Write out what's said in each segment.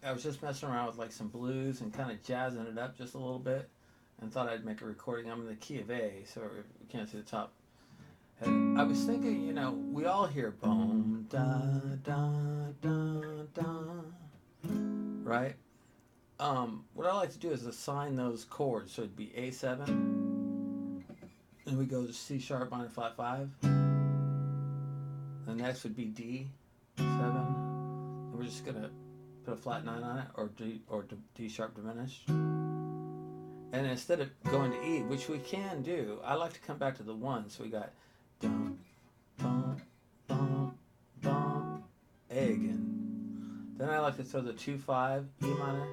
I was just messing around with like some blues and kind of jazzing it up just a little bit, and thought I'd make a recording. I'm in the key of A, so we can't see the top. And I was thinking, we all hear boom da da da da, right? What I like to do is assign those chords. So it'd be A7, and we go to C sharp minor flat 5. The next would be D7, and we're just gonna put a flat 9 on it, or D sharp diminished. And instead of going to E, which we can do, I like to come back to the 1. So we got dum, bum, bum, bum, A again. Then I like to throw the 2 5 E minor,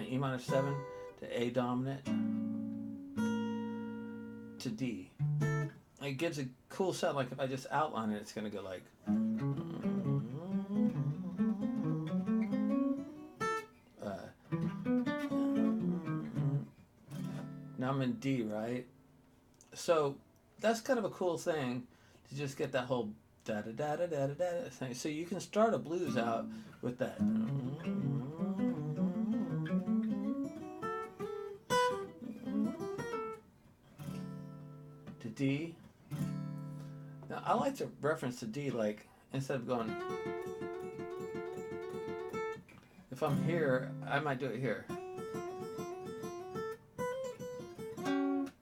E minor 7 to A dominant to D. It gives a cool sound. Like if I just outline it, it's going to go like. Uh, now I'm in D, right? So that's kind of a cool thing to just get that whole da da da da da da thing. So you can start a blues out with that to D. Now I like to reference to D, like instead of going, if I'm here, I might do it here.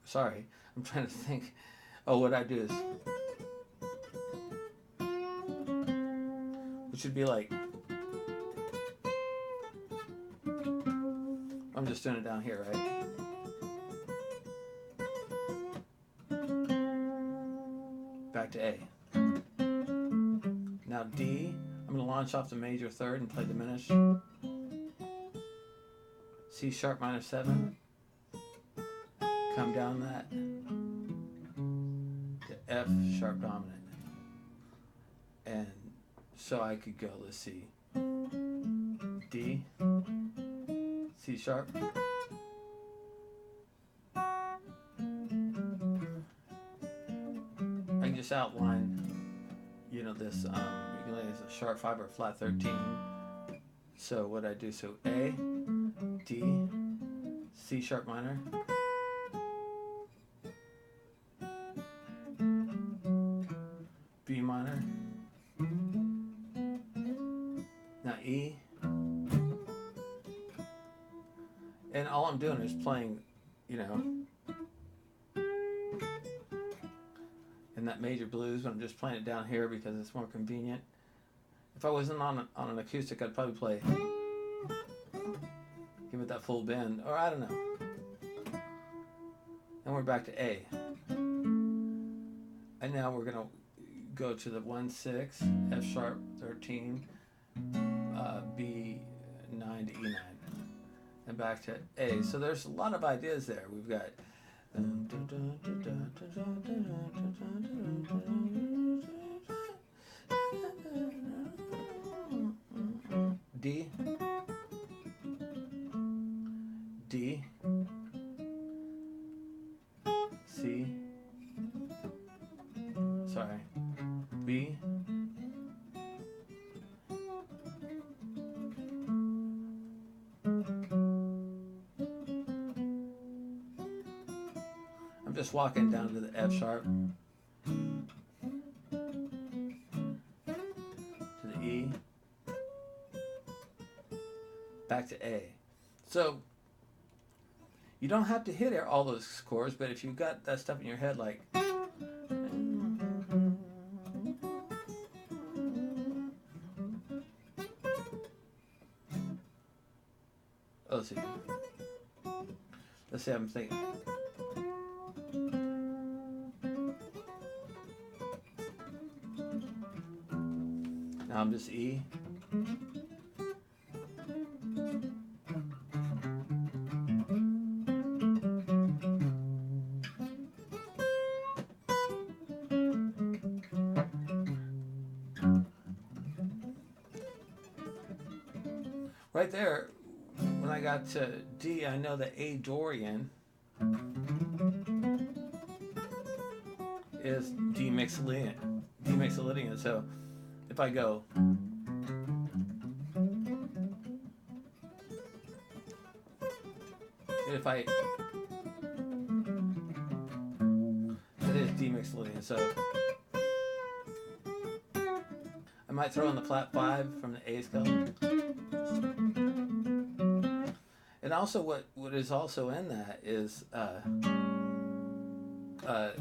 Sorry, I'm trying to think. Oh, what I do is, which would be like, I'm just doing it down here, right? Back to A. Now D, I'm going to launch off the major third and play diminished. C sharp minor 7. Come down that to F sharp dominant. And so I could go, let's see, D, C sharp, I can just outline, this, you can lay as a sharp 5 or flat 13. So what I do, so A, D, C sharp minor, B minor, now E, and all I'm doing is playing, in that major blues, but I'm just playing it down here because it's more convenient. If I wasn't on an acoustic, I'd probably play, give it that full bend, or I don't know. And we're back to A. And now we're going to go to the 1 6, F sharp 13, B 9 to E 9, and back to A. So there's a lot of ideas there. We've got D, D, C, sorry, B, I'm just walking down to the F sharp, to the E, back to A. So you don't have to hit all those chords, but if you've got that stuff in your head, like, oh, let's see. Let's see, I'm thinking. Now I'm just E. Right there, when I got to D, I know that A Dorian is D Mixolydian. D Mixolydian. So if I go, if I, that is D mixed Lydian, so I might throw in the flat 5 from the A scale. And also what is also in that is, I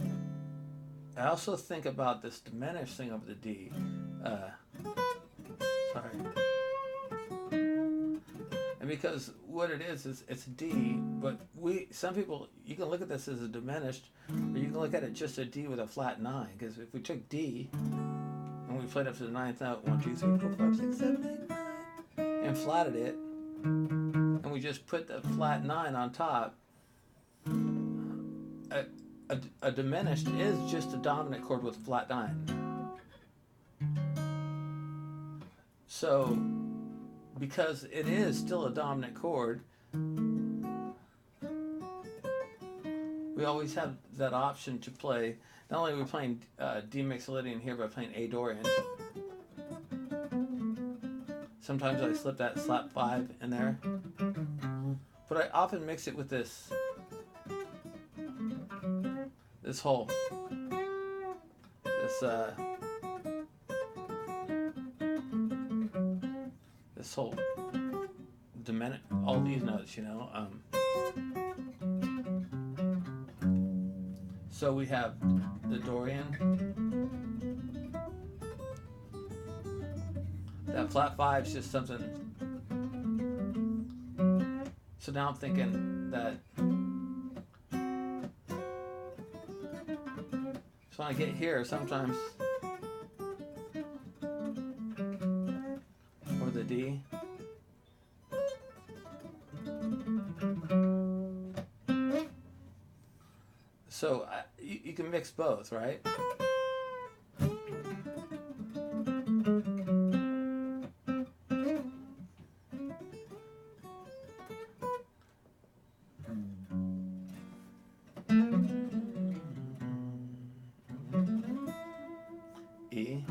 also think about this diminished thing of the D. Sorry. And because what it is it's a D, but some people, you can look at this as a diminished, or you can look at it just a D with a flat 9. Because if we took D and we played up to the 9th note, 1, 2, 3, 4, 5, 6, 7, 8, 9, and flatted it, and we just put the flat 9 on top, a diminished is just a dominant chord with a flat 9. So, because it is still a dominant chord, we always have that option to play. Not only are we playing D mixed Lydian here, but playing A Dorian. Sometimes I slip that slap 5 in there, but I often mix it with this whole this whole diminished, all these notes, so we have the Dorian, that flat 5 is just something. So now I'm thinking that, so when I get here, sometimes, or the D, so you can mix both, right? E,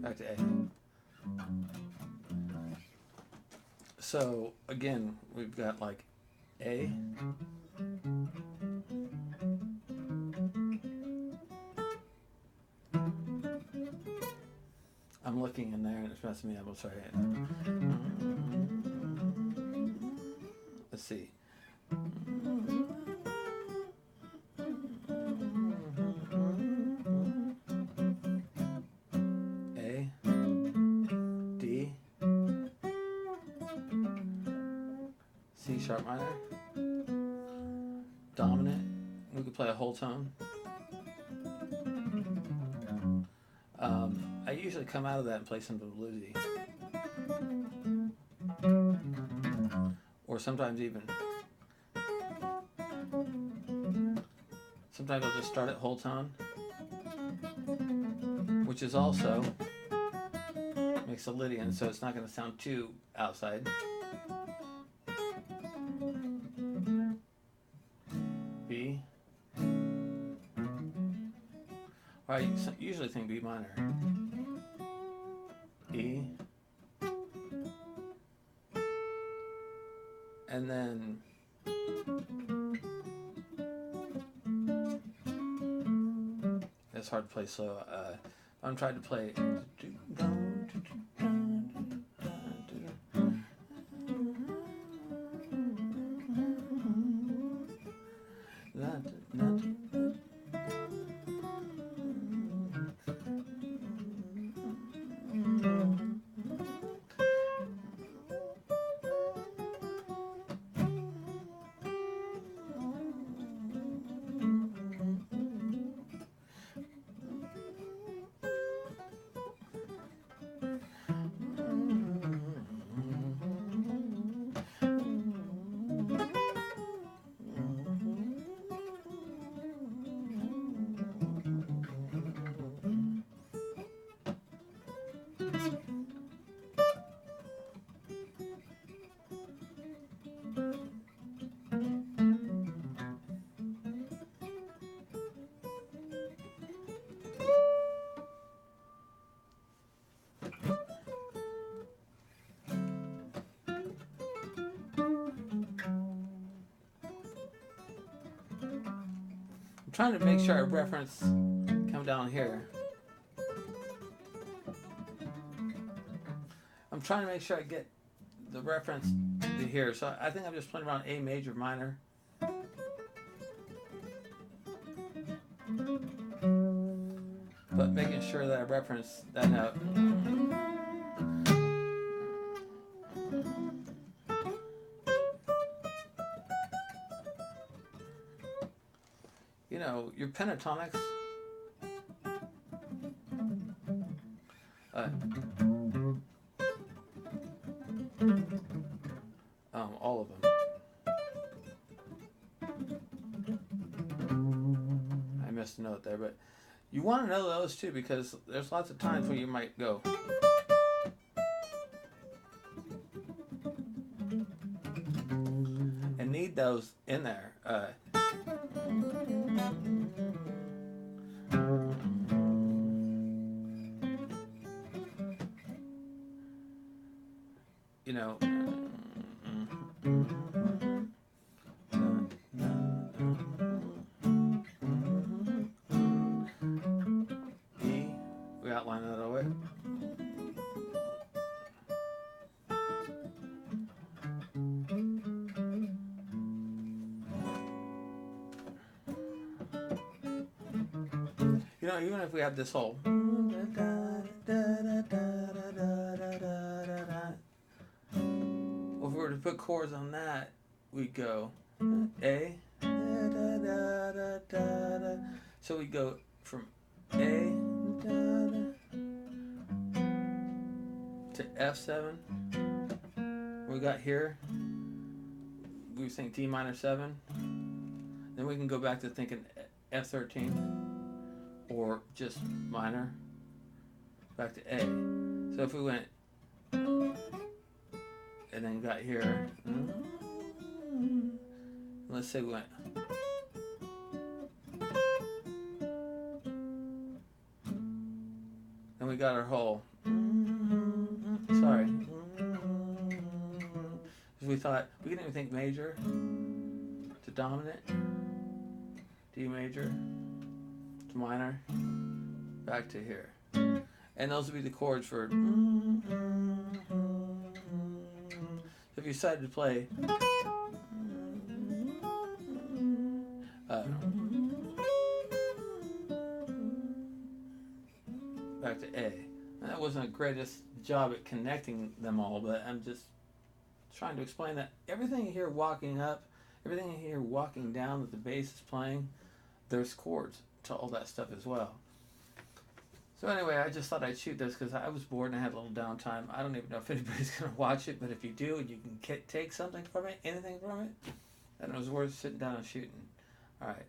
back to A. So again, we've got like A, I'm looking in there and it's messing me up. I'm sorry. Let's see. A, D, C sharp minor, dominant. We could play a whole tone. I usually come out of that and play something bluesy, or sometimes I'll just start at whole tone, which is also mixed Lydian, so it's not going to sound too outside. B. I usually think B minor. E. And then it's hard to play slow. I'm trying to play. trying to make sure I reference come down here. I'm trying to make sure I get the reference to here. So I think I'm just playing around A major minor. But making sure that I reference that note. You know, your pentatonics. All of them. I missed a note there, but you want to know those too, because there's lots of times where you might go. And need those in there. You know. E, we outline that away. You know, even if we have this whole, well, if we were to put chords on that, we'd go A, so we go from A to F7. We got here, we sing D minor 7. Then we can go back to thinking F13 or just minor back to A. So if we went and then got here, let's say we went and we got our whole, sorry, because we thought we didn't even think major to dominant, D major to minor, back to here. And those would be the chords for. So if you decided to play back to A. And that wasn't the greatest job at connecting them all, but I'm just trying to explain that everything you hear walking up, everything you hear walking down that the bass is playing, there's chords to all that stuff as well. So anyway, I just thought I'd shoot this because I was bored and I had a little downtime. I don't even know if anybody's going to watch it, but if you do and you can take something from it, anything from it, then it was worth sitting down and shooting. All right.